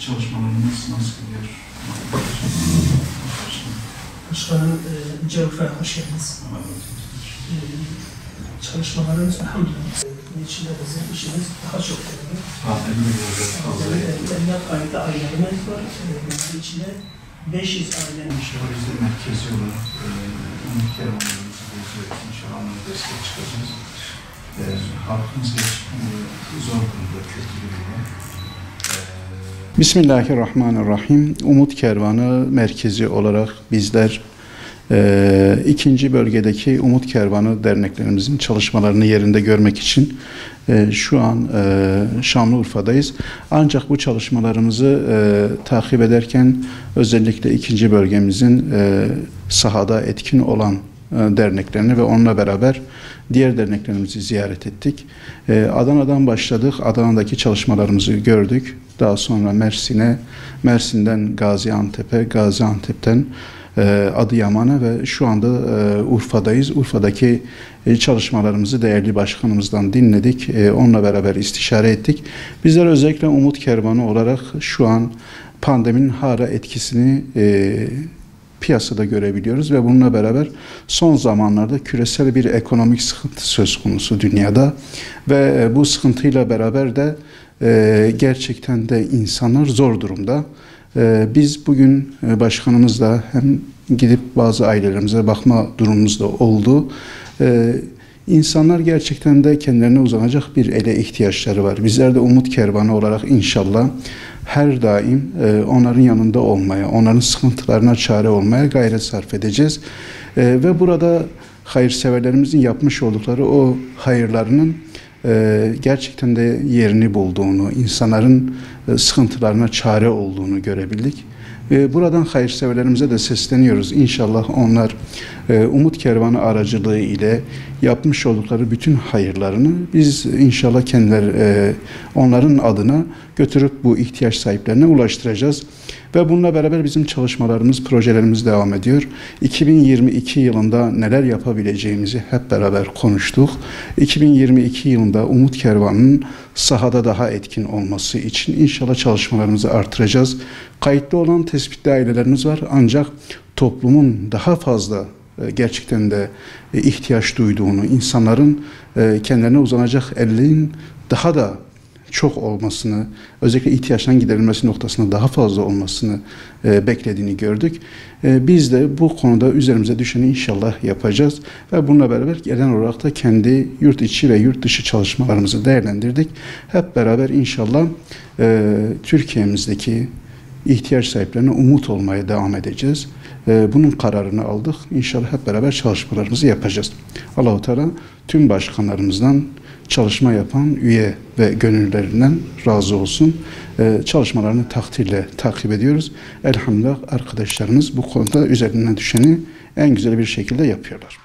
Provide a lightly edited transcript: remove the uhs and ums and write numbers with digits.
Çalışmalarımız nasıl gidiyor? Başkanım, Cevfer, hoş geldiniz. Çalışmalarımız elhamdülillah. İçinde bizim işimiz daha çok önemli. Emlak kayıtlı ailelerimiz var. Bunun içinde 500 ailenin işi var. Biz de merkezi olarak Umut Kervanlarımızı geziyoruz. İnşallah onlara destek çıkacağız. Halkımız gerçekten zor durumda, kötü durumda. Bismillahirrahmanirrahim. Umut Kervanı merkezi olarak bizler ikinci bölgedeki Umut Kervanı derneklerimizin çalışmalarını yerinde görmek için şu an Şanlıurfa'dayız. Ancak bu çalışmalarımızı takip ederken özellikle ikinci bölgemizin sahada etkin olan derneklerini ve onunla beraber diğer derneklerimizi ziyaret ettik. Adana'dan başladık. Adana'daki çalışmalarımızı gördük. Daha sonra Mersin'e, Mersin'den Gaziantep'e, Gaziantep'ten Adıyaman'a ve şu anda Urfa'dayız. Urfa'daki çalışmalarımızı değerli başkanımızdan dinledik. Onunla beraber istişare ettik. Bizler özellikle Umut Kervanı olarak şu an pandeminin hala etkisini piyasada görebiliyoruz ve bununla beraber son zamanlarda küresel bir ekonomik sıkıntı söz konusu dünyada ve bu sıkıntıyla beraber de gerçekten de insanlar zor durumda. Biz bugün başkanımızla hem gidip bazı ailelerimize bakma durumumuz da oldu. İnsanlar gerçekten de kendilerine uzanacak bir ele ihtiyaçları var. Bizler de Umut Kervanı olarak inşallah her daim onların yanında olmaya, onların sıkıntılarına çare olmaya gayret sarf edeceğiz. Ve burada hayırseverlerimizin yapmış oldukları o hayırlarının gerçekten de yerini bulduğunu, insanların sıkıntılarına çare olduğunu görebildik. Buradan hayırseverlerimize de sesleniyoruz. İnşallah onlar Umut Kervanı aracılığı ile yapmış oldukları bütün hayırlarını biz inşallah kendileri onların adına götürüp bu ihtiyaç sahiplerine ulaştıracağız. Ve bununla beraber bizim çalışmalarımız, projelerimiz devam ediyor. 2022 yılında neler yapabileceğimizi hep beraber konuştuk. 2022 yılında Umut Kervanı'nın sahada daha etkin olması için inşallah çalışmalarımızı artıracağız. Kayıtlı olan tespitli ailelerimiz var ancak toplumun daha fazla gerçekten de ihtiyaç duyduğunu, insanların kendilerine uzanacak ellerin daha da çok olmasını, özellikle ihtiyaçların giderilmesi noktasında daha fazla olmasını beklediğini gördük. Biz de bu konuda üzerimize düşeni inşallah yapacağız ve bununla beraber genel olarak da kendi yurt içi ve yurt dışı çalışmalarımızı değerlendirdik. Hep beraber inşallah Türkiye'mizdeki ihtiyaç sahiplerine umut olmaya devam edeceğiz. Bunun kararını aldık. İnşallah hep beraber çalışmalarımızı yapacağız. Allah-u Teala tüm başkanlarımızdan çalışma yapan üye ve gönüllülerinden razı olsun. Çalışmalarını takdirle takip ediyoruz. Elhamdülillah arkadaşlarımız bu konuda üzerinden düşeni en güzel bir şekilde yapıyorlar.